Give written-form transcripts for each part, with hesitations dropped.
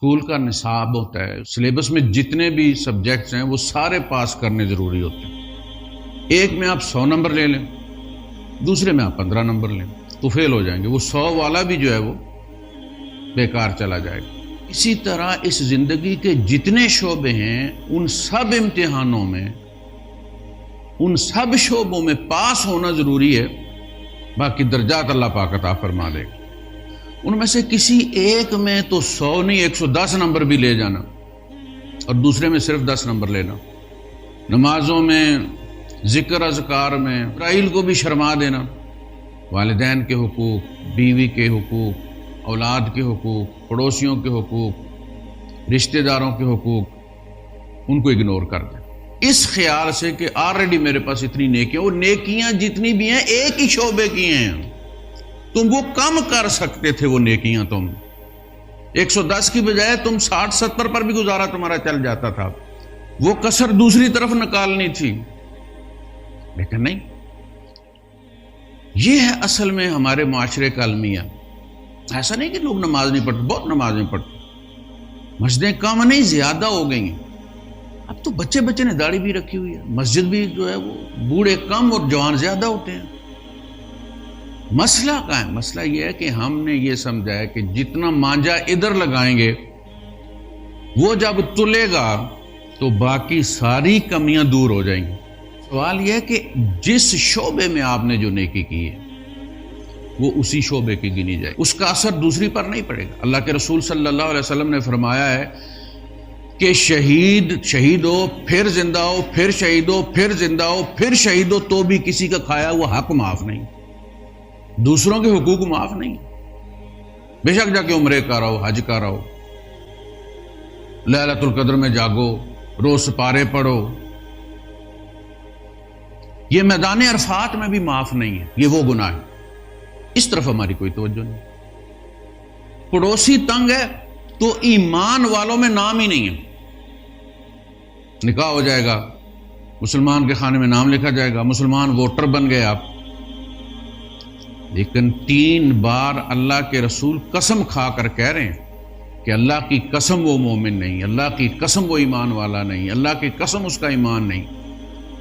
School کا نصاب ہوتا ہے، سلیبس میں جتنے بھی سبجیکٹس ہیں وہ سارے پاس کرنے ضروری ہوتے ہیں۔ ایک میں آپ 100 نمبر لے لیں، دوسرے میں آپ 15 نمبر لیں تو فیل ہو جائیں گے، وہ 100 والا بھی جو ہے وہ بیکار چلا جائے گا۔ اسی طرح اس زندگی کے جتنے شعبے ہیں ان سب امتحانوں میں، ان سب شعبوں میں پاس ہونا ضروری ہے، باقی درجات اللہ پاک عطا فرما دے گا۔ ان میں سے کسی ایک میں تو 100 نہیں 110 نمبر بھی لے جانا اور دوسرے میں صرف 10 نمبر لینا۔ نمازوں میں، ذکر اذکار میں اسرائیل کو بھی شرما دینا، والدین کے حقوق، بیوی کے حقوق، اولاد کے حقوق، پڑوسیوں کے حقوق، رشتہ داروں کے حقوق، ان کو اگنور کر دیں اس خیال سے کہ آلریڈی میرے پاس اتنی نیکیاں، وہ نیکیاں جتنی بھی ہیں ایک ہی شعبے کی ہیں، تم وہ کم کر سکتے تھے، وہ نیکیاں تم 110 کی بجائے تم 60-70 پر بھی گزارا تمہارا چل جاتا تھا، وہ کسر دوسری طرف نکالنی تھی، لیکن نہیں۔ یہ ہے اصل میں ہمارے معاشرے کا المیہ۔ ایسا نہیں کہ لوگ نماز نہیں پڑھتے، بہت نمازیں پڑھتے، مسجدیں کم نہیں زیادہ ہو گئی ہیں۔ اب تو بچے نے داڑھی بھی رکھی ہوئی ہے، مسجد بھی جو ہے وہ بوڑھے کم اور جوان زیادہ ہوتے ہیں۔ مسئلہ کیا ہے؟ مسئلہ یہ ہے کہ ہم نے یہ سمجھا ہے کہ جتنا مانجا ادھر لگائیں گے وہ جب تلے گا تو باقی ساری کمیاں دور ہو جائیں گی۔ سوال یہ ہے کہ جس شعبے میں آپ نے جو نیکی کی ہے وہ اسی شعبے کی گنی جائے، اس کا اثر دوسری پر نہیں پڑے گا۔ اللہ کے رسول صلی اللہ علیہ وسلم نے فرمایا ہے کہ شہید ہو، پھر زندہ ہو، پھر شہید ہو، پھر زندہ ہو، پھر شہید ہو، تو بھی کسی کا کھایا ہوا حق معاف نہیں، دوسروں کے حقوق معاف نہیں۔ بے شک جا کے عمرے کا رہو، حج کا رہو، لیلۃ القدر میں جاگو، روز سپارے پڑھو، یہ میدان عرفات میں بھی معاف نہیں ہے، یہ وہ گناہ ہے، اس طرف ہماری کوئی توجہ نہیں۔ پڑوسی تنگ ہے تو ایمان والوں میں نام ہی نہیں ہے، نکاح ہو جائے گا، مسلمان کے خانے میں نام لکھا جائے گا، مسلمان ووٹر بن گئے آپ، لیکن 3 بار اللہ کے رسول قسم کھا کر کہہ رہے ہیں کہ اللہ کی قسم وہ مومن نہیں، اللہ کی قسم وہ ایمان والا نہیں، اللہ کی قسم اس کا ایمان نہیں۔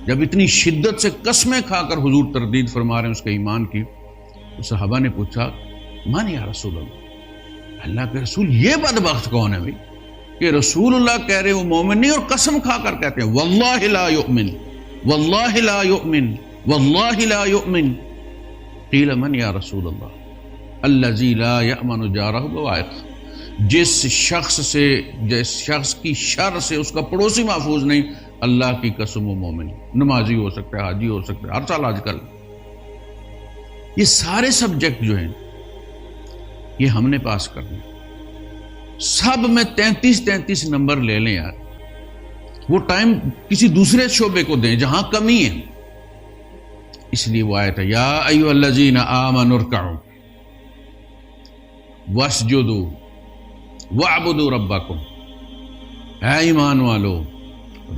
جب اتنی شدت سے قسمیں کھا کر حضور تردید فرما رہے ہیں اس کے ایمان کی، تو صحابہ نے پوچھا من یا رسول اللہ، اللہ کے رسول یہ بدبخت کون ہے بھائی کہ رسول اللہ کہہ رہے وہ مومن نہیں اور قسم کھا کر کہتے ہیں واللہ لا یؤمن، واللہ لا یؤمن، واللہ لا یؤمن۔ قیل من یا رسول اللہ الذی لا یأمن جارہ بوائقہ، جس شخص کی شر سے اس کا پڑوسی محفوظ نہیں، اللہ کی قسم و مومن، نمازی ہو سکتا ہے، حاجی ہو سکتا ہے، ہر سال آج کل یہ سارے سبجیکٹ جو ہیں یہ ہم نے پاس کرنے، سب میں 33 نمبر لے لیں یار، وہ ٹائم کسی دوسرے شعبے کو دیں جہاں کمی ہے۔ اس لیے وہ آیت ہے یا ایھا الذین آمنوا ارکعوا واسجدوا واعبدوا ربکم، اے ایمان والو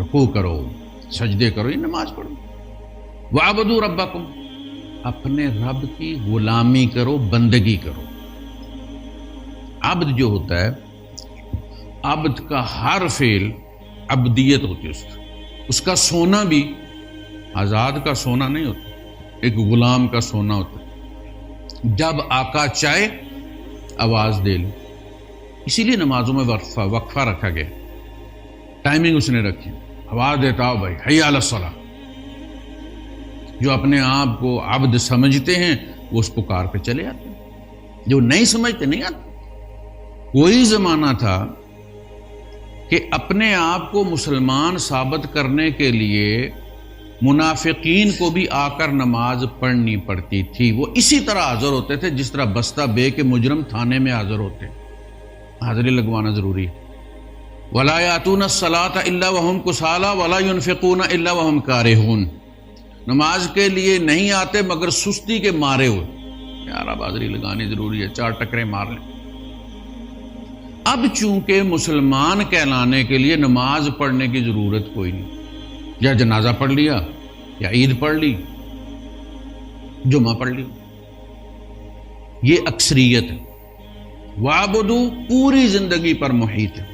رکوع کرو، سجدے کرو، یہ نماز پڑھو، واعبدوا ربکم، اپنے رب کی غلامی کرو، بندگی کرو۔ عبد جو ہوتا ہے، عبد کا ہر فعل عبدیت ہوتی ہے، اس کا سونا بھی آزاد کا سونا نہیں ہوتا، ایک غلام کا سونا ہوتا ہے۔ جب آقا چاہے آواز دے لو، اسی لیے نمازوں میں وقفہ رکھا گیا، ٹائمنگ اس نے رکھی، آواز دیتا ہو بھائی حی علی الصلاۃ۔ جو اپنے آپ کو عبد سمجھتے ہیں وہ اس پکار پہ چلے آتے ہیں، جو نہیں سمجھتے نہیں آتے۔ کوئی زمانہ تھا کہ اپنے آپ کو مسلمان ثابت کرنے کے لیے منافقین کو بھی آ کر نماز پڑھنی پڑتی تھی، وہ اسی طرح حاضر ہوتے تھے جس طرح بستہ بے کے مجرم تھانے میں حاضر ہوتے ہیں۔ حاضری لگوانا ضروری ہے۔ وَلَا يَأْتُونَ الصَّلَاةَ إِلَّا وَهُمْ كُسَالَىٰ وَلَا يُنْفِقُونَ إِلَّا وَهُمْ كَارِهُونَ، نماز کے لیے نہیں آتے مگر سستی کے مارے ہوئے۔ یار اب حاضری لگانی ضروری ہے، 4 ٹکریں مار لیں۔ اب چونکہ مسلمان کہلانے کے لیے نماز پڑھنے کی ضرورت کوئی نہیں، یا جنازہ پڑھ لیا، یا عید پڑھ لی، جمعہ پڑھ لی، یہ اکثریت ہے۔ وعبدو پوری زندگی پر محیط ہے،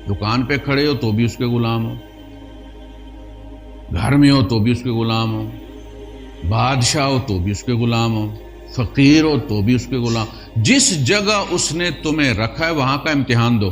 دکان پہ کھڑے ہو تو بھی اس کے غلام ہو، گھر میں ہو تو بھی اس کے غلام ہو، بادشاہ ہو تو بھی اس کے غلام ہو، فقیر ہو تو بھی اس کے غلام، جس جگہ اس نے تمہیں رکھا ہے وہاں کا امتحان دو۔